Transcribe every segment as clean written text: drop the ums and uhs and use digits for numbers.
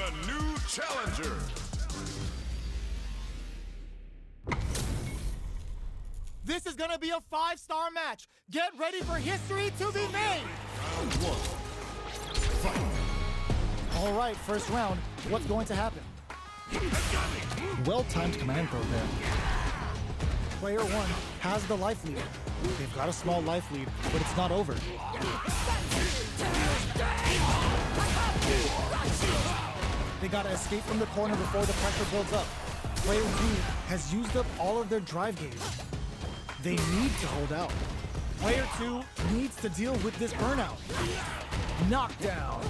a new challenger. This is gonna be a 5-star match. Get ready for history to be made. Round 1. Fight. All right, first round. What's going to happen? Well-timed command throw there. Player 1 has the life lead. They've got a small life lead, but it's not over. They gotta escape from the corner before the pressure builds up. Player 2 has used up all of their drive gauge. They need to hold out. Player 2 needs to deal with this burnout. Knockdown.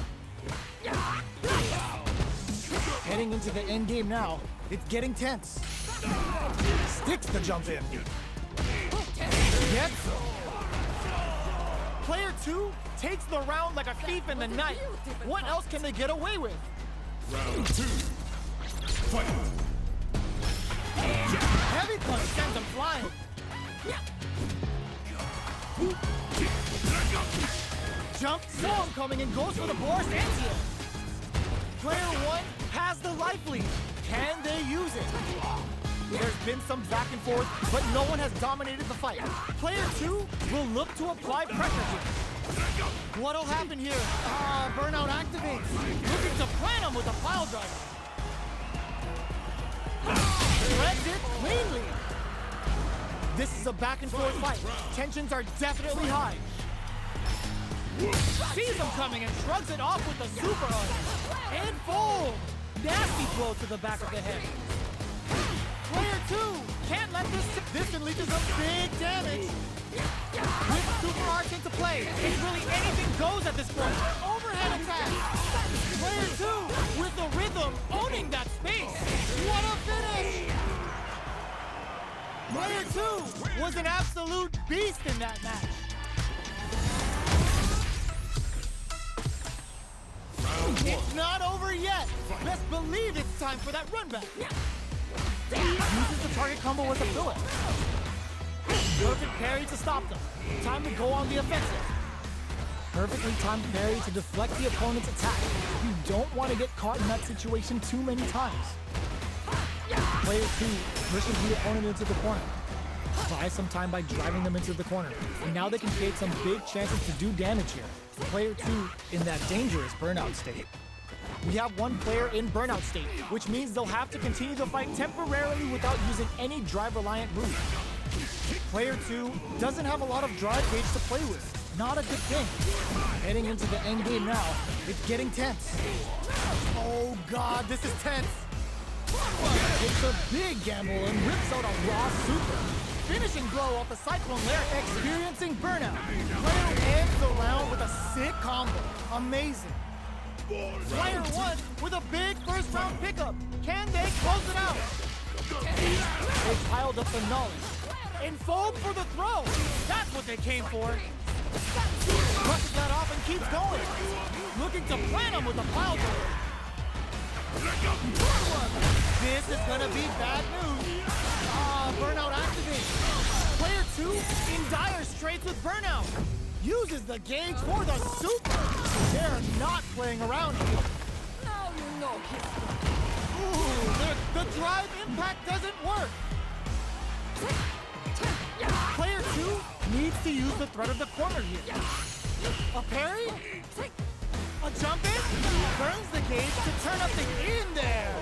Heading into the end game now, it's getting tense. Sticks the jump in. Gets him. Player 2 takes the round like a thief in the night. What else can they get away with? Round 2. Fight. Heavy punch sends him flying. Jump, saw him coming and goes for the Boris Antium. Player 1 has the life lead. Can they use it? There's been some back and forth, but no one has dominated the fight. Player 2 will look to apply pressure here. What'll happen here? Burnout activates. Looking to plant him with a pile driver. Threads it cleanly. This is a back and forth fight. Tensions are definitely high. Sees him coming and shrugs it off with a super arm. And fold. Nasty blow to the back of the head. Player 2 can't let this unleashes a big damage. With super arch into play, it's really anything goes at this point. Overhead attack. Player 2 with the rhythm owning that space. What a finish! Player 2 was an absolute beast in that match. It's not over yet. Best believe it's time for that run back. Uses the target combo as a filler. Perfect parry to stop them. Time to go on the offensive. Perfectly timed parry to deflect the opponent's attack. You don't want to get caught in that situation too many times. Player 2 pushes the opponent into the corner. Buy some time by driving them into the corner. And now they can create some big chances to do damage here. Player 2 in that dangerous burnout state. We have one player in burnout state, which means they'll have to continue the fight temporarily without using any drive-reliant moves. Player 2 doesn't have a lot of drive gauge to play with. Not a good thing. Heading into the end game now, it's getting tense. Oh god, this is tense. It's a big gamble and rips out a raw super. Finishing blow off the Cyclone Lair, experiencing burnout. Player ends the round with a sick combo. Amazing. Player 1 with a big first round pickup. Can they close it out? They piled up the knowledge. And fold for the throw. That's what they came for. Brushes that off and keeps going. Looking to plant him with a pile driver. This is gonna be bad news. Burnout activates. Player 2 in dire straits with burnout. Uses the gauge for the super. They're not playing around here. Now you know history. Ooh, the drive impact doesn't work. Player 2 needs to use the threat of the corner here. A parry? A jump in? Burns the gauge to turn up the in there.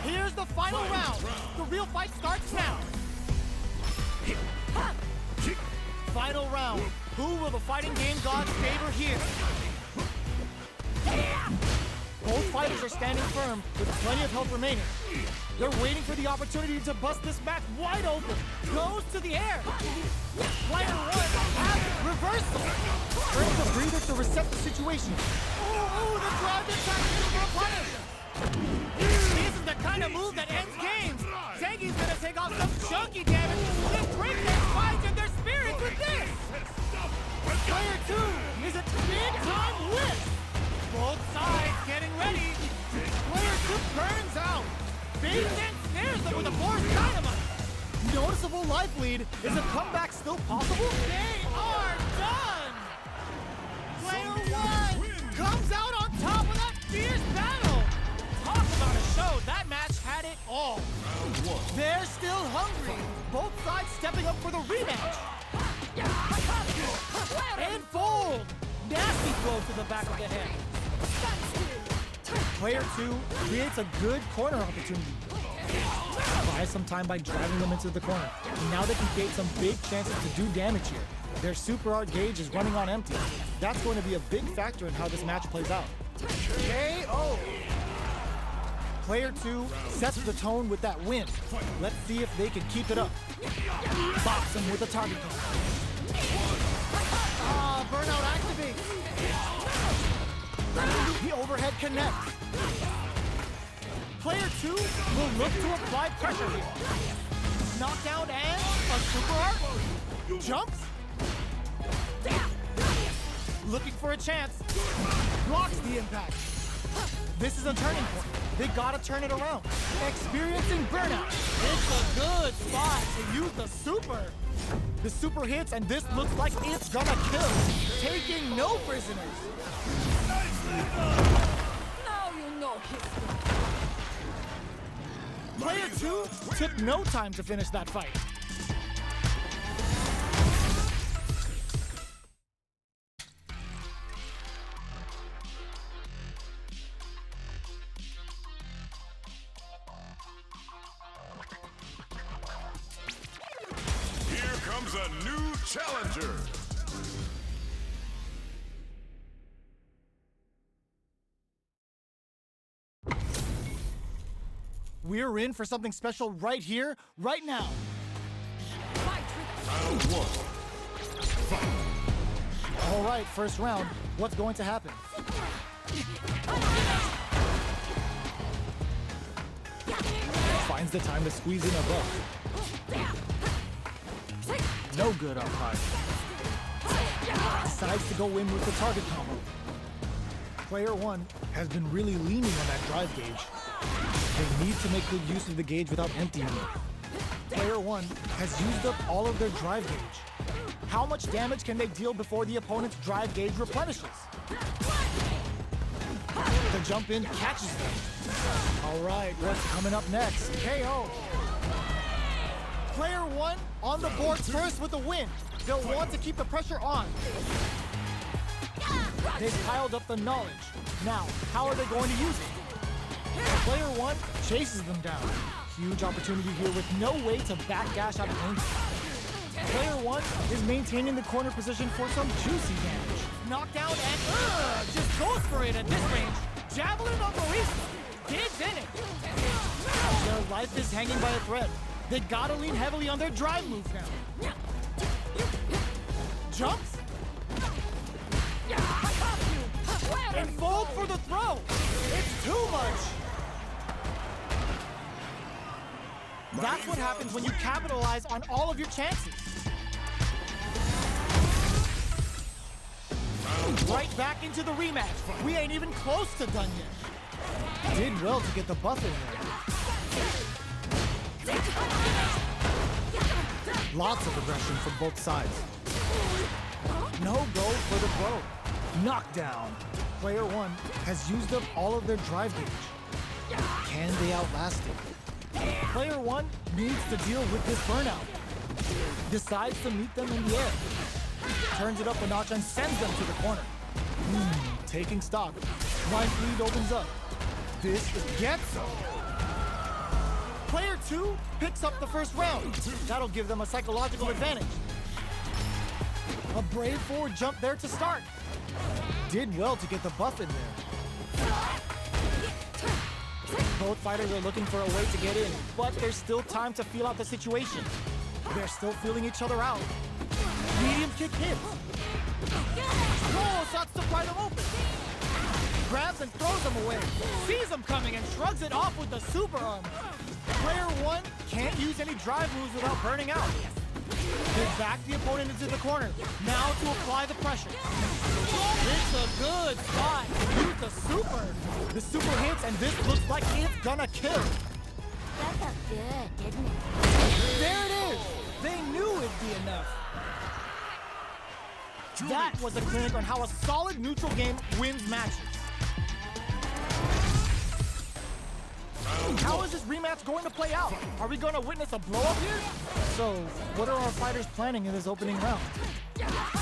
Here's the final round. The real fight starts now. Final round. Who will the fighting game gods favor here? Both fighters are standing firm with plenty of health remaining. They're waiting for the opportunity to bust this match wide open. Goes to the air. Player 1 has reversal. Earns a breather to reset the situation. Ooh, the drive impact for a punish. This is the kind of move that ends games. Zangief's gonna take off some chunky damage and break their spines and their spirits with this. Player 2 is a big-time whip. Both sides getting ready. Player 2 burns out. Baits and snares them with a force dynamite. Noticeable life lead. Is a comeback still possible? They are done. Player 1 comes out on top of that fierce one. They're still hungry. Both sides stepping up for the rematch. And fold. Nasty blow to the back of the head. Player 2 creates a good corner opportunity. Buys some time by driving them into the corner. And now they can create some big chances to do damage here. Their super art gauge is running on empty. That's going to be a big factor in how this match plays out. KO! Player 2 sets the tone with that win. Let's see if they can keep it up. Box him with a target call. Burnout activates. The overhead connects. Player 2 will look to apply pressure here. Knockdown and a super art. Jumps. Looking for a chance. Blocks the impact. This is a turning point. They gotta turn it around. Experiencing burnout. It's a good spot to use the super. The super hits, and this looks like it's gonna kill. Taking no prisoners. Now you know history. Player 2 took no time to finish that fight. Here comes a new challenger. We're in for something special right here, right now. Fight with Round one. Fight. All right, first round. What's going to happen? Finds the time to squeeze in a buff. No good up high. Decides to go in with the target combo. Player 1 has been really leaning on that drive gauge. They need to make good use of the gauge without emptying it. Player 1 has used up all of their drive gauge. How much damage can they deal before the opponent's drive gauge replenishes? The jump in catches them. All right, what's coming up next? KO. Player 1 on the board first with the win. They'll want to keep the pressure on. They've piled up the knowledge. Now, how are they going to use it? Player 1 chases them down. Huge opportunity here with no way to backdash out of danger. Player 1 is maintaining the corner position for some juicy damage. Knockdown and just goes for it at this range. Javelin on Marisa. Digs in it. Their life is hanging by a thread. They gotta lean heavily on their drive moves now. Jumps. And fold for the throw. It's too much. That's what happens when you capitalize on all of your chances. Right back into the rematch. We ain't even close to done yet. Did well to get the buff in there. Lots of aggression from both sides. No go for the throw. Knockdown. Player 1 has used up all of their drive gauge. Can they outlast it? Player 1 needs to deal with this burnout. Decides to meet them in the air. Turns it up a notch and sends them to the corner. Taking stock. Blind lead opens up. This is Getzo. Player 2 picks up the first round. That'll give them a psychological advantage. A brave forward jump there to start. Did well to get the buff in there. Both fighters are looking for a way to get in, but there's still time to feel out the situation. They're still feeling each other out. Medium kick hits. Starts to pry them open. Grabs and throws them away. Sees them coming and shrugs it off with the super arm. Player 1 can't use any drive moves without burning out. They back the opponent into the corner. Now to apply the pressure. It's a good spot. Use the super. The super hits, and this looks like it's gonna kill. That felt good, didn't it? There it is. They knew it'd be enough. That was a clinic on how a solid neutral game wins matches. How is this rematch going to play out? Are we going to witness a blow-up here? So, what are our fighters planning in this opening round?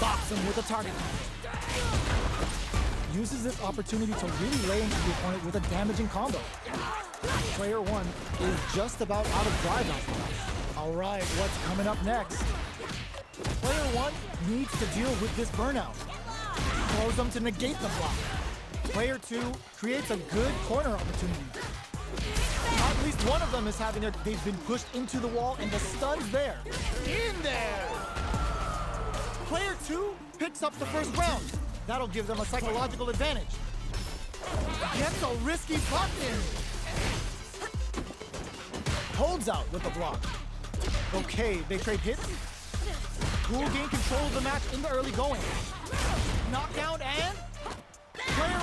Box him with a target. Uses this opportunity to really lay into the opponent with a damaging combo. Player 1 is just about out of drive after that. Alright, what's coming up next? Player 1 needs to deal with this burnout. Throws them to negate the block. Player 2 creates a good corner opportunity. At least one of them is they've been pushed into the wall and the stun's there. In there! Player 2 picks up the first round. That'll give them a psychological advantage. Gets a risky button. Holds out with the block. Okay, they trade hits. Who will gain control of the match in the early going. Knockout and... Player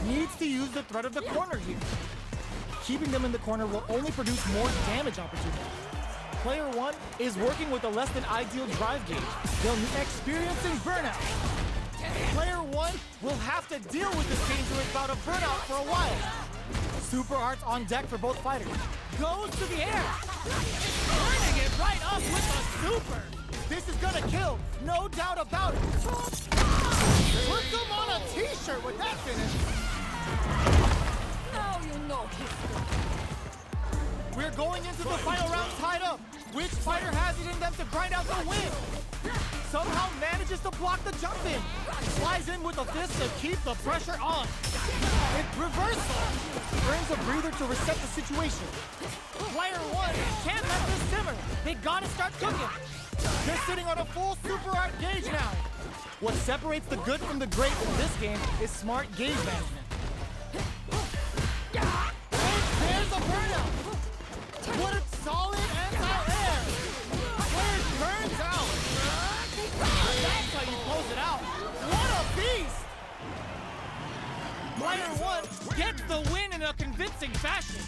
1 needs to use the threat of the corner here. Keeping them in the corner will only produce more damage opportunity. Player 1 is working with a less than ideal drive gauge. They'll be experiencing burnout. Player 1 will have to deal with this dangerous bout of burnout for a while. Super arts on deck for both fighters. Goes to the air. Turning it right up with a super. This is gonna kill, no doubt about it. Put them on a t-shirt with that finish. Now you know history. We're going into the final round tied up. Which fighter has it in them to grind out the win? Somehow manages to block the jump in. Flies in with a fist to keep the pressure on. It's reversal. Earns a breather to reset the situation. Player 1 can't let this simmer. They gotta start cooking. They're sitting on a full super art gauge now. What separates the good from the great in this game is smart gauge management. There's a burnout. What a solid anti-air. Player turns out. That's how you close it out. What a beast. Player 1 gets the win in a convincing fashion.